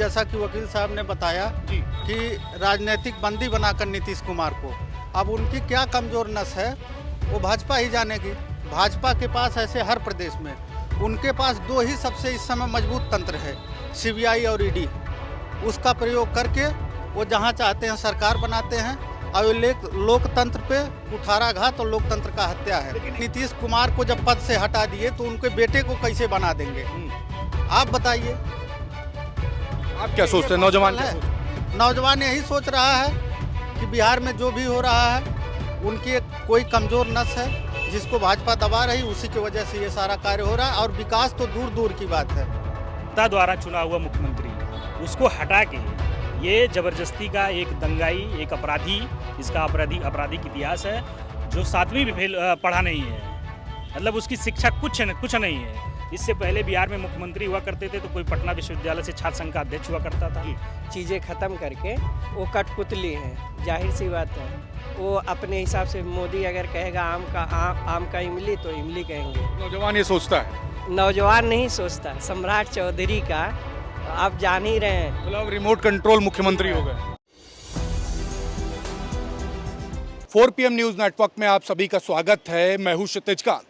जैसा कि वकील साहब ने बताया जी। कि राजनीतिक बंदी बनाकर नीतीश कुमार को, अब उनकी क्या कमजोर नस है वो भाजपा ही जानेगी। भाजपा के पास ऐसे हर प्रदेश में उनके पास दो ही सबसे इस समय मजबूत तंत्र है, सीबीआई और ईडी। उसका प्रयोग करके वो जहाँ चाहते हैं सरकार बनाते हैं और लोकतंत्र पे कुठाराघात और लोकतंत्र का हत्या है। नीतीश कुमार को जब पद से हटा दिए तो उनके बेटे को कैसे बना देंगे, आप बताइए। आप क्या सोचते हैं नौजवान क्या है सोचते नौजवान यही सोच रहा है कि बिहार में जो भी हो रहा है उनकी कोई कमजोर नस है जिसको भाजपा दबा रही, उसी की वजह से ये सारा कार्य हो रहा है। और विकास तो दूर दूर की बात है। जनता द्वारा चुना हुआ मुख्यमंत्री उसको हटा के ये जबरदस्ती का एक दंगाई, एक अपराधी, इसका आपराधिक इतिहास है, जो 7वीं भी पढ़ा नहीं है, मतलब उसकी शिक्षा कुछ नहीं है। इससे पहले बिहार में मुख्यमंत्री हुआ करते थे तो कोई पटना विश्वविद्यालय से छात्र संघ का अध्यक्ष हुआ करता था। चीज़ें ख़त्म करके वो कठपुतली हैं, जाहिर सी बात है। वो अपने हिसाब से मोदी अगर कहेगा आम का इमली तो इमली कहेंगे। नौजवान ये सोचता है? नौजवान नहीं सोचता, सम्राट चौधरी का आप जान ही रहे हैं। मतलब रिमोट कंट्रोल मुख्यमंत्री हो गए। 4 PM न्यूज नेटवर्क में आप सभी का स्वागत है। मैं हूं क्षितिज कांत।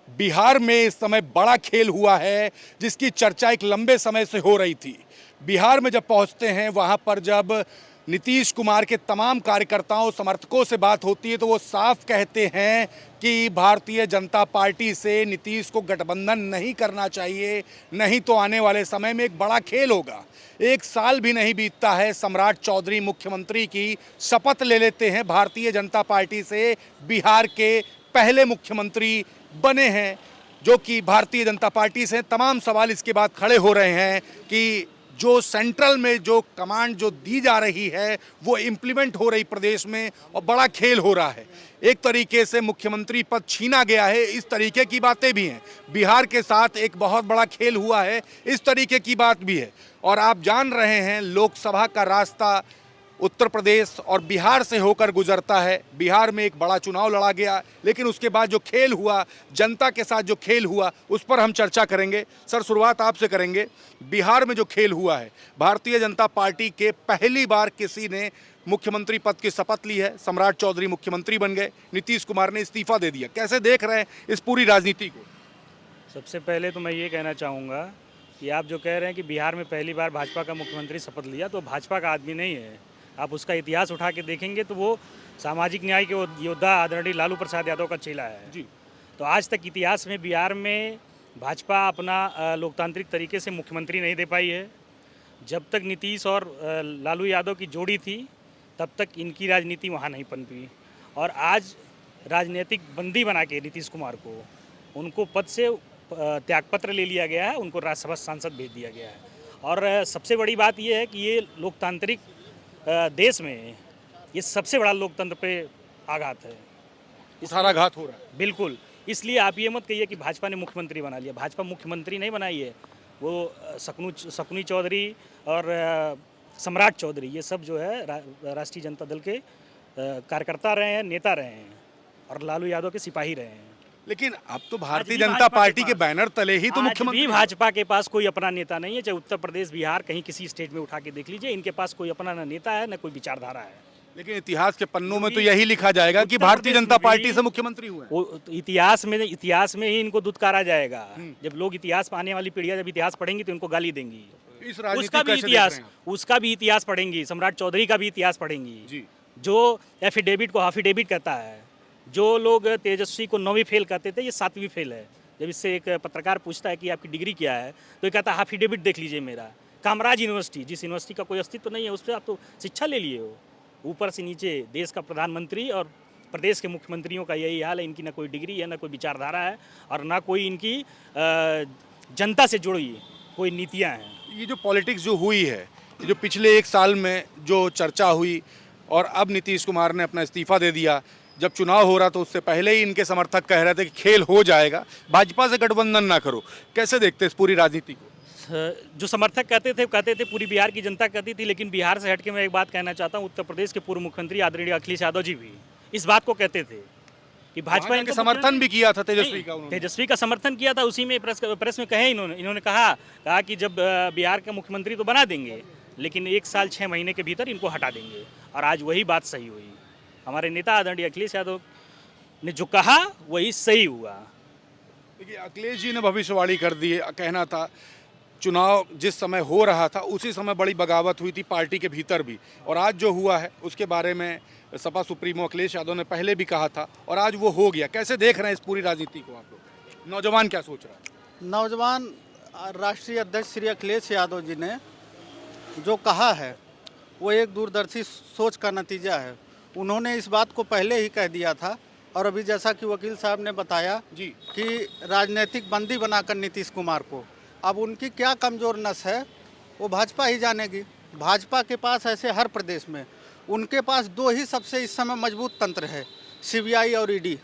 बिहार में इस समय बड़ा खेल हुआ है जिसकी चर्चा एक लंबे समय से हो रही थी। बिहार में जब पहुंचते हैं वहां पर जब नीतीश कुमार के तमाम कार्यकर्ताओं समर्थकों से बात होती है तो वो साफ कहते हैं कि भारतीय जनता पार्टी से नीतीश को गठबंधन नहीं करना चाहिए, नहीं तो आने वाले समय में एक बड़ा खेल होगा। 1 साल भी नहीं बीतता है, सम्राट चौधरी मुख्यमंत्री की शपथ ले लेते हैं, भारतीय जनता पार्टी से बिहार के पहले मुख्यमंत्री बने हैं जो कि भारतीय जनता पार्टी से। तमाम सवाल इसके बाद खड़े हो रहे हैं कि जो सेंट्रल में जो कमांड जो दी जा रही है वो इम्प्लीमेंट हो रही प्रदेश में और बड़ा खेल हो रहा है। एक तरीके से मुख्यमंत्री पद छीना गया है, इस तरीके की बातें भी हैं। बिहार के साथ एक बहुत बड़ा खेल हुआ है, इस तरीके की बात भी है। और आप जान रहे हैं लोकसभा का रास्ता उत्तर प्रदेश और बिहार से होकर गुजरता है। बिहार में एक बड़ा चुनाव लड़ा गया, लेकिन उसके बाद जो खेल हुआ, जनता के साथ जो खेल हुआ, उस पर हम चर्चा करेंगे। सर, शुरुआत आपसे करेंगे। बिहार में जो खेल हुआ है, भारतीय जनता पार्टी के पहली बार किसी ने मुख्यमंत्री पद की शपथ ली है, सम्राट चौधरी मुख्यमंत्री बन गए, नीतीश कुमार ने इस्तीफा दे दिया। कैसे देख रहे हैं इस पूरी राजनीति को? सबसे पहले तो मैं ये कहना चाहूँगा कि आप जो कह रहे हैं कि बिहार में पहली बार भाजपा का मुख्यमंत्री शपथ लिया, तो भाजपा का आदमी नहीं है। आप उसका इतिहास उठा के देखेंगे तो वो सामाजिक न्याय के योद्धा आदरणीय लालू प्रसाद यादव का चेला है जी। तो आज तक इतिहास में बिहार में भाजपा अपना लोकतांत्रिक तरीके से मुख्यमंत्री नहीं दे पाई है। जब तक नीतीश और लालू यादव की जोड़ी थी तब तक इनकी राजनीति वहाँ नहीं पनपी, और आज राजनीतिक बंदी बना के नीतीश कुमार को उनको पद से त्यागपत्र ले लिया गया है, उनको राज्यसभा सांसद भेज दिया गया है। और सबसे बड़ी बात यह है कि ये लोकतांत्रिक देश में ये सबसे बड़ा लोकतंत्र पे आघात है, कुठाराघात हो रहा है। बिल्कुल। इसलिए आप ये मत कहिए कि भाजपा ने मुख्यमंत्री बना लिया। भाजपा मुख्यमंत्री नहीं बनाई है, वो शकुनी चौधरी और सम्राट चौधरी, ये सब जो है राष्ट्रीय जनता दल के कार्यकर्ता रहे हैं, नेता रहे हैं, और लालू यादव के सिपाही रहे हैं। लेकिन अब तो भारतीय जनता पार्टी के बैनर तले ही तो मुख्यमंत्री। भाजपा के पास कोई अपना नेता नहीं है, चाहे उत्तर प्रदेश, बिहार, कहीं किसी स्टेट में उठा के देख लीजिए, इनके पास कोई अपना न नेता है न कोई विचारधारा है। लेकिन इतिहास के पन्नों में तो यही लिखा जाएगा कि भारतीय जनता पार्टी से मुख्यमंत्री हुए। तो इतिहास में ही इनको दुत्कारा जाएगा। जब लोग इतिहास, आने वाली पीढ़ियां जब इतिहास पढ़ेंगी तो इनको गाली देंगी। उसका भी इतिहास पढ़ेंगी, सम्राट चौधरी का भी इतिहास पढ़ेंगी, जो एफिडेविट को हाफिडेविट कहता है। जो लोग तेजस्वी को 9वीं फेल कहते थे, ये 7वीं फेल है। जब इससे एक पत्रकार पूछता है कि आपकी डिग्री क्या है, तो ये कहता है हाफिडेविट देख लीजिए मेरा। कामराज यूनिवर्सिटी, जिस यूनिवर्सिटी का कोई अस्तित्व नहीं है, उस पर आप तो शिक्षा ले लिए हो। ऊपर से नीचे देश का प्रधानमंत्री और प्रदेश के मुख्यमंत्रियों का यही हाल है। इनकी ना कोई डिग्री है, ना कोई विचारधारा है, और ना कोई इनकी जनता से जुड़ी कोई नीतियाँ हैं। ये जो पॉलिटिक्स जो हुई है, जो पिछले 1 साल में जो चर्चा हुई, और अब नीतीश कुमार ने अपना इस्तीफा दे दिया। जब चुनाव हो रहा तो उससे पहले ही इनके समर्थक कह रहे थे कि खेल हो जाएगा, भाजपा से गठबंधन ना करो। कैसे देखते इस पूरी राजनीति को? जो समर्थक कहते थे पूरी बिहार की जनता कहती थी। लेकिन बिहार से हटके मैं एक बात कहना चाहता हूँ, उत्तर प्रदेश के पूर्व मुख्यमंत्री आदरणीय अखिलेश यादव जी भी इस बात को कहते थे कि भाजपा इनका समर्थन भी किया था। तेजस्वी का समर्थन किया था। उसी में प्रेस में कहे इन्होंने कहा कि जब बिहार का मुख्यमंत्री तो बना देंगे, लेकिन 1 साल 6 महीने के भीतर इनको हटा देंगे। और आज वही बात सही हुई। हमारे नेता आदरणीय अखिलेश यादव ने जो कहा वही सही हुआ। देखिए, अखिलेश जी ने भविष्यवाणी कर दी है। कहना था चुनाव जिस समय हो रहा था उसी समय बड़ी बगावत हुई थी पार्टी के भीतर भी, और आज जो हुआ है उसके बारे में सपा सुप्रीमो अखिलेश यादव ने पहले भी कहा था और आज वो हो गया। कैसे देख रहे हैं इस पूरी राजनीति को आप लोग? नौजवान क्या सोच रहा है? नौजवान राष्ट्रीय अध्यक्ष श्री अखिलेश यादव जी ने जो कहा है वो एक दूरदर्शी सोच का नतीजा है। उन्होंने इस बात को पहले ही कह दिया था, और अभी जैसा कि वकील साहब ने बताया जी कि राजनीतिक बंदी बनाकर नीतीश कुमार को, अब उनकी क्या कमज़ोर नस है वो भाजपा ही जानेगी। भाजपा के पास ऐसे हर प्रदेश में उनके पास 2 ही सबसे इस समय मजबूत तंत्र है, सीबीआई और ईडी।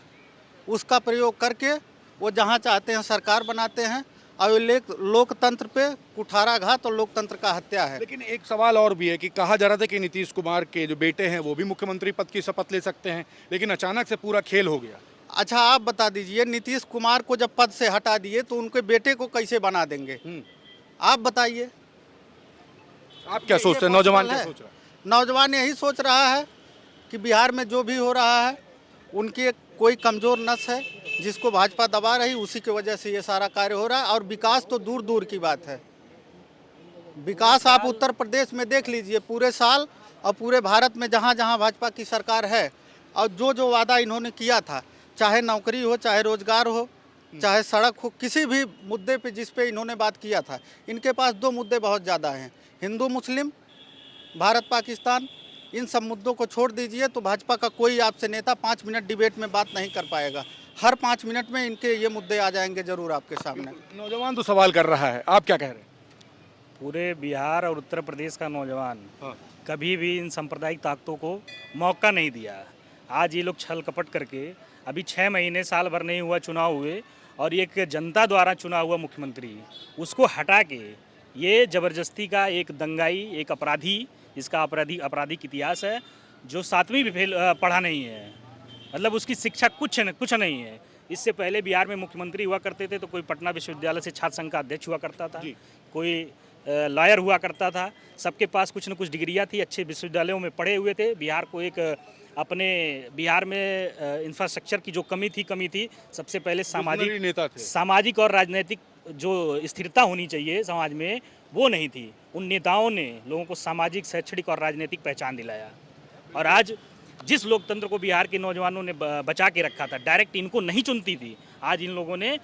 उसका प्रयोग करके वो जहाँ चाहते हैं सरकार बनाते हैं, और लोकतंत्र पे कुठाराघात और लोकतंत्र का हत्या है। लेकिन एक सवाल और भी है कि कहा जा रहा था कि नीतीश कुमार के जो बेटे हैं वो भी मुख्यमंत्री पद की शपथ ले सकते हैं, लेकिन अचानक से पूरा खेल हो गया। अच्छा, आप बता दीजिए, नीतीश कुमार को जब पद से हटा दिए तो उनके बेटे को कैसे बना देंगे? आप बताइए। आप क्या सोचते हैं? नौजवान क्या सोच रहा है? नौजवान यही सोच रहा है कि बिहार में जो भी हो रहा है उनकी एक कोई कमज़ोर नस है जिसको भाजपा दबा रही, उसी की वजह से ये सारा कार्य हो रहा है। और विकास तो दूर दूर की बात है। विकास आप उत्तर प्रदेश में देख लीजिए, पूरे साल और पूरे भारत में जहाँ जहाँ भाजपा की सरकार है, और जो जो वादा इन्होंने किया था, चाहे नौकरी हो, चाहे रोजगार हो, चाहे सड़क हो, किसी भी मुद्दे पे जिस पे इन्होंने बात किया था, इनके पास 2 मुद्दे बहुत ज़्यादा हैं, हिंदू मुस्लिम, भारत पाकिस्तान। इन सब मुद्दों को छोड़ दीजिए तो भाजपा का कोई आपसे नेता 5 मिनट डिबेट में बात नहीं कर पाएगा। हर 5 मिनट में इनके ये मुद्दे आ जाएंगे जरूर आपके सामने। नौजवान तो सवाल कर रहा है, आप क्या कह रहे हैं? पूरे बिहार और उत्तर प्रदेश का नौजवान कभी भी इन सांप्रदायिक ताकतों को मौका नहीं दिया। आज ये लोग छल कपट करके, अभी 6 महीने साल भर नहीं हुआ चुनाव हुए, और एक जनता द्वारा चुना हुआ मुख्यमंत्री उसको हटा के ये ज़बरदस्ती का एक दंगाई, एक अपराधी, इसका आपराधिक इतिहास है, जो 7वीं भी पढ़ा नहीं है, मतलब उसकी शिक्षा कुछ नहीं है। इससे पहले बिहार में मुख्यमंत्री हुआ करते थे तो कोई पटना विश्वविद्यालय से छात्र संघ का अध्यक्ष हुआ करता था, कोई लॉयर हुआ करता था, सबके पास कुछ न कुछ डिग्रियां थी, अच्छे विश्वविद्यालयों में पढ़े हुए थे। बिहार को एक अपने बिहार में इंफ्रास्ट्रक्चर की जो कमी थी, सबसे पहले सामाजिक और राजनीतिक जो स्थिरता होनी चाहिए समाज में, वो नहीं थी। उन नेताओं ने लोगों को सामाजिक, शैक्षणिक और राजनीतिक पहचान दिलाया। और आज जिस लोकतंत्र को बिहार के नौजवानों ने बचा के रखा था, डायरेक्ट इनको नहीं चुनती थी, आज इन लोगों ने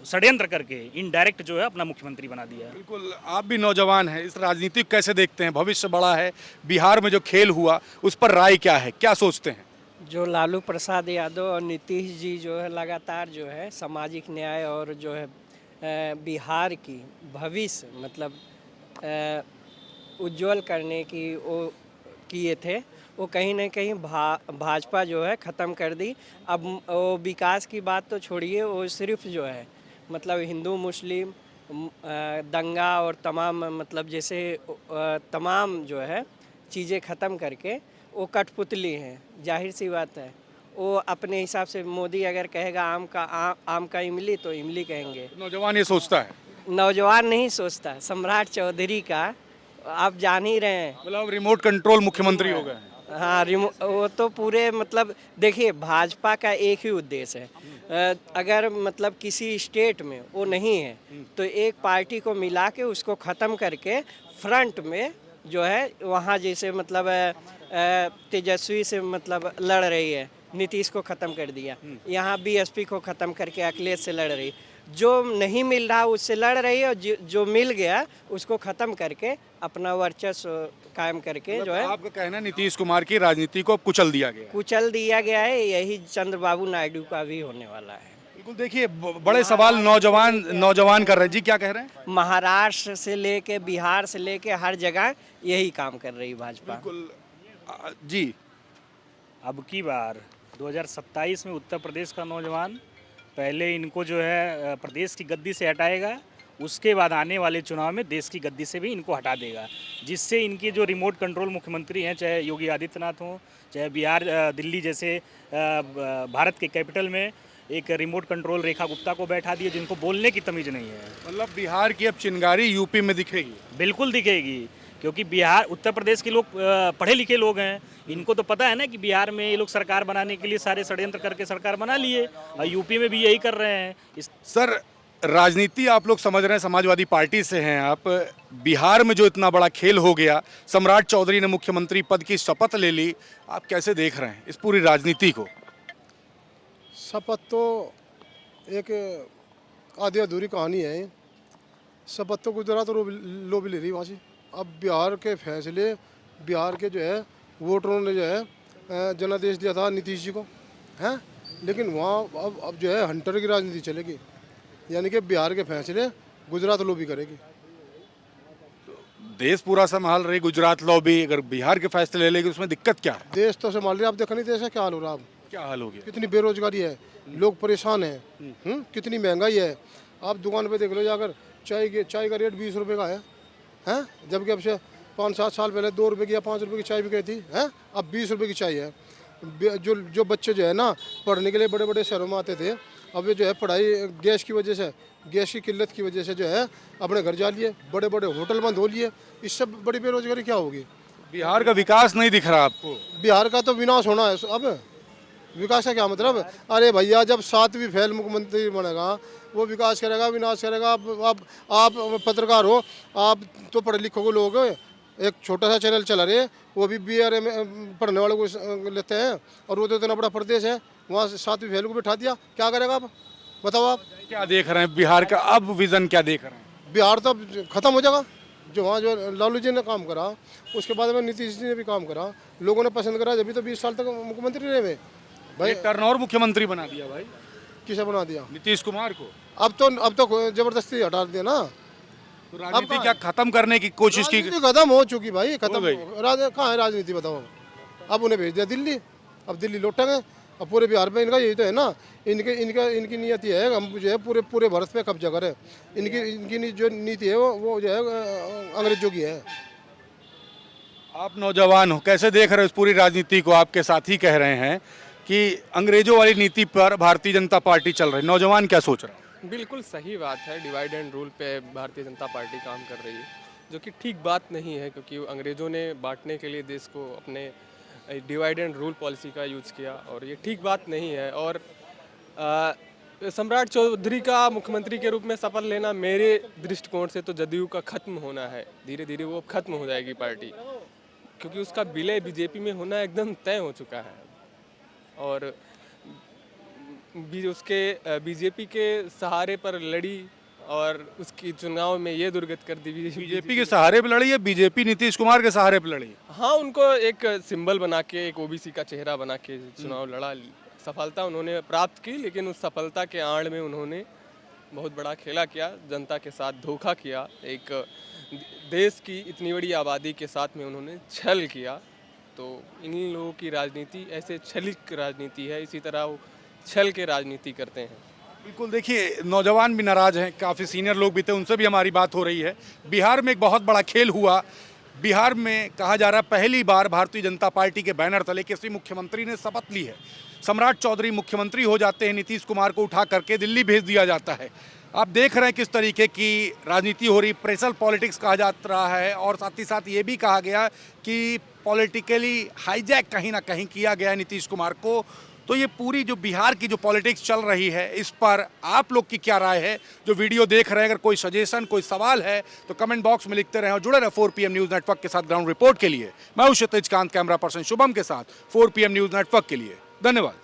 षड्यंत्र करके इनडायरेक्ट जो है अपना मुख्यमंत्री बना दिया। बिल्कुल, आप भी नौजवान हैं, इस राजनीति को कैसे देखते हैं? भविष्य बड़ा है, बिहार में जो खेल हुआ उस पर राय क्या है, क्या सोचते हैं? जो लालू प्रसाद यादव और नीतीश जी जो है लगातार जो है सामाजिक न्याय और जो है बिहार की भविष्य मतलब उज्जवल करने की वो किए थे, वो कहीं ना कहीं भाजपा जो है ख़त्म कर दी। अब वो विकास की बात तो छोड़िए, वो सिर्फ जो है मतलब हिंदू मुस्लिम दंगा और तमाम मतलब जैसे तमाम जो है चीज़ें ख़त्म करके वो कठपुतली हैं। जाहिर सी बात है, वो अपने हिसाब से मोदी अगर कहेगा आम का इमली तो इमली कहेंगे। नौजवान ये सोचता है? नौजवान नहीं सोचता, सम्राट चौधरी का आप जान ही रहे हैं, मतलब रिमोट कंट्रोल मुख्यमंत्री हो गए हैं। हाँ, वो तो पूरे मतलब देखिए, भाजपा का एक ही उद्देश्य है, अगर मतलब किसी स्टेट में वो नहीं है तो एक पार्टी को मिला के उसको ख़त्म करके फ्रंट में जो है वहाँ जैसे मतलब तेजस्वी से मतलब लड़ रही है, नीतीश को ख़त्म कर दिया, यहाँ बीएसपी को ख़त्म करके अखिलेश से लड़ रही, जो नहीं मिल रहा उससे लड़ रही है, और जो मिल गया उसको ख़त्म करके अपना वर्चस्व कायम करके जो है। आपका कहना है नीतीश कुमार की राजनीति को कुचल दिया गया है, यही चंद्रबाबू नायडू का भी होने वाला है। बिल्कुल, देखिए बड़े सवाल नौजवान कर रहे हैं जी, क्या कह रहे हैं? महाराष्ट्र से लेके बिहार से लेके हर जगह यही काम कर रही भाजपा। बिल्कुल जी। अब की बार 2027 में उत्तर प्रदेश का नौजवान पहले इनको जो है प्रदेश की गद्दी से हटाएगा, उसके बाद आने वाले चुनाव में देश की गद्दी से भी इनको हटा देगा, जिससे इनके जो रिमोट कंट्रोल मुख्यमंत्री हैं, चाहे योगी आदित्यनाथ हों, चाहे बिहार दिल्ली जैसे भारत के कैपिटल में एक रिमोट कंट्रोल रेखा गुप्ता को बैठा दिए, जिनको बोलने की तमीज़ नहीं है। मतलब बिहार की अब चिंगारी यूपी में दिखेगी? बिल्कुल दिखेगी। क्योंकि बिहार उत्तर प्रदेश के लोग पढ़े लिखे लोग हैं, इनको तो पता है ना कि बिहार में ये लोग सरकार बनाने के लिए सारे षड्यंत्र करके सरकार बना लिए, और यूपी में भी यही कर रहे हैं। सर, राजनीति आप लोग समझ रहे हैं, समाजवादी पार्टी से हैं आप। बिहार में जो इतना बड़ा खेल हो गया, सम्राट चौधरी ने मुख्यमंत्री पद की शपथ ले ली, आप कैसे देख रहे हैं इस पूरी राजनीति को? शपथ तो एक आधी अधूरी कहानी है। शपथ तो गुजरात और लो भी ले रही वहाँ से। अब बिहार के फैसले, बिहार के जो है वोटरों ने जो है जनादेश दिया था नीतीश जी को, हैं, लेकिन वहाँ अब जो है हंटर की राजनीति चलेगी, यानी कि बिहार के फैसले गुजरात लो भी करेगी। देश पूरा संभाल रही गुजरात लॉबी, अगर बिहार के फैसले ले लेगी उसमें दिक्कत क्या है? देश तो संभाल रही, आप देखा नहीं देश का क्या हाल हो रहा है। अब क्या हाल हो गया? कितनी बेरोजगारी है, लोग परेशान हैं, कितनी महंगाई है। आप दुकान पे देख लो जाकर, चाय का रेट 20 रुपये का है, जबकि अब से 5-7 साल पहले 2 रुपये की या 5 रुपये की चाय भी गई थी, अब 20 रुपये की चाय है। जो बच्चे जो है ना पढ़ने के लिए बड़े बड़े शहरों में आते थे, अब ये जो है पढ़ाई गैस की वजह से, गैस की किल्लत की वजह से जो है अपने घर जा लिए, बड़े बड़े होटल बंद हो लिए। इससे बड़ी बेरोजगारी क्या होगी? बिहार का विकास नहीं दिख रहा आपको? बिहार का तो विनाश होना है। अब विकास का क्या मतलब? अरे भैया, जब 7वीं फेल मुख्यमंत्री बनेगा वो विकास करेगा, विनाश करेगा? आप पत्रकार हो, आप तो पढ़े लिखे को लोग, एक छोटा सा चैनल चला रहे, वो भी BRA में पढ़ने वालों को लेते हैं, और वो तो इतना बड़ा प्रदेश है, वहाँ 7वीं फेल को बिठा दिया, क्या करेगा आप बताओ? आप क्या देख रहे हैं बिहार का अब विजन, क्या देख रहे हैं? बिहार तो खत्म हो जाएगा। जो वहाँ जो लालू जी ने काम करा, उसके बाद में नीतीश जी ने भी काम करा, लोगों ने पसंद करा, जब भी तो 20 साल तक मुख्यमंत्री रहे हुए भाई। टर्नओवर मुख्यमंत्री बना दिया भाई, किसे बना दिया? नीतीश कुमार को। अब तो जबरदस्ती हटा दिया ना। तो राजनीति क्या खत्म करने की कोशिश की? राजनीति खत्म हो चुकी भाई, खत्म गई। कहाँ है राजनीति बताओ? अब उन्हें भेज दिया दिल्ली, अब दिल्ली लौटेंगे। अब पूरे बिहार में इनका यही तो है ना, इनकी नीयत ये है, हम जो है पूरे भारत पे कब्जा करें। इनकी जो नीति है वो जो है अंग्रेजों की है। आप नौजवान हो, कैसे देख रहे हो इस पूरी राजनीति को? आपके साथी कह रहे हैं कि अंग्रेजों वाली नीति पर भारतीय जनता पार्टी चल रही है, नौजवान क्या सोच रहा है? बिल्कुल सही बात है। डिवाइड एंड रूल पे भारतीय जनता पार्टी काम कर रही है, जो कि ठीक बात नहीं है, क्योंकि अंग्रेज़ों ने बांटने के लिए देश को अपने डिवाइड एंड रूल पॉलिसी का यूज़ किया, और ये ठीक बात नहीं है। और सम्राट चौधरी का मुख्यमंत्री के रूप में शपथ लेना मेरे दृष्टिकोण से तो जदयू का खत्म होना है। धीरे धीरे वो खत्म हो जाएगी पार्टी, क्योंकि उसका विलय बीजेपी में होना एकदम तय हो चुका है। और उसके बीजेपी के सहारे पर लड़ी और उसकी चुनाव में ये दुर्गत कर दी। बीजेपी के सहारे पे लड़ी है? बीजेपी नीतीश कुमार के सहारे पे लड़ी? हाँ, उनको एक सिंबल बना के, एक ओबीसी का चेहरा बना के चुनाव लड़ा, सफलता उन्होंने प्राप्त की, लेकिन उस सफलता के आड़ में उन्होंने बहुत बड़ा खेला किया, जनता के साथ धोखा किया, एक देश की इतनी बड़ी आबादी के साथ में उन्होंने छल किया। तो इन लोगों की राजनीति ऐसे छलिक राजनीति है, इसी तरह वो छल के राजनीति करते हैं। बिल्कुल, देखिए नौजवान भी नाराज हैं, काफ़ी सीनियर लोग भी थे, उनसे भी हमारी बात हो रही है। बिहार में एक बहुत बड़ा खेल हुआ। बिहार में कहा जा रहा है पहली बार भारतीय जनता पार्टी के बैनर तले किसी मुख्यमंत्री ने शपथ ली है। सम्राट चौधरी मुख्यमंत्री हो जाते हैं, नीतीश कुमार को उठा करके दिल्ली भेज दिया जाता है। आप देख रहे हैं किस तरीके की राजनीति हो रही, प्रेशर पॉलिटिक्स कहा जा रहा है, और साथ ही साथ ये भी कहा गया कि पॉलिटिकली हाईजैक कहीं ना कहीं किया गया है नीतीश कुमार को। तो ये पूरी जो बिहार की जो पॉलिटिक्स चल रही है, इस पर आप लोग की क्या राय है? जो वीडियो देख रहे हैं, अगर कोई सजेशन, कोई सवाल है तो कमेंट बॉक्स में लिखते रहें और जुड़े रहे 4 PM न्यूज़ नेटवर्क के साथ ग्राउंड रिपोर्ट के लिए। मैं हूं क्षितिज कांत, कैमरा पर्सन शुभम के साथ 4 PM न्यूज़ नेटवर्क के लिए। धन्यवाद।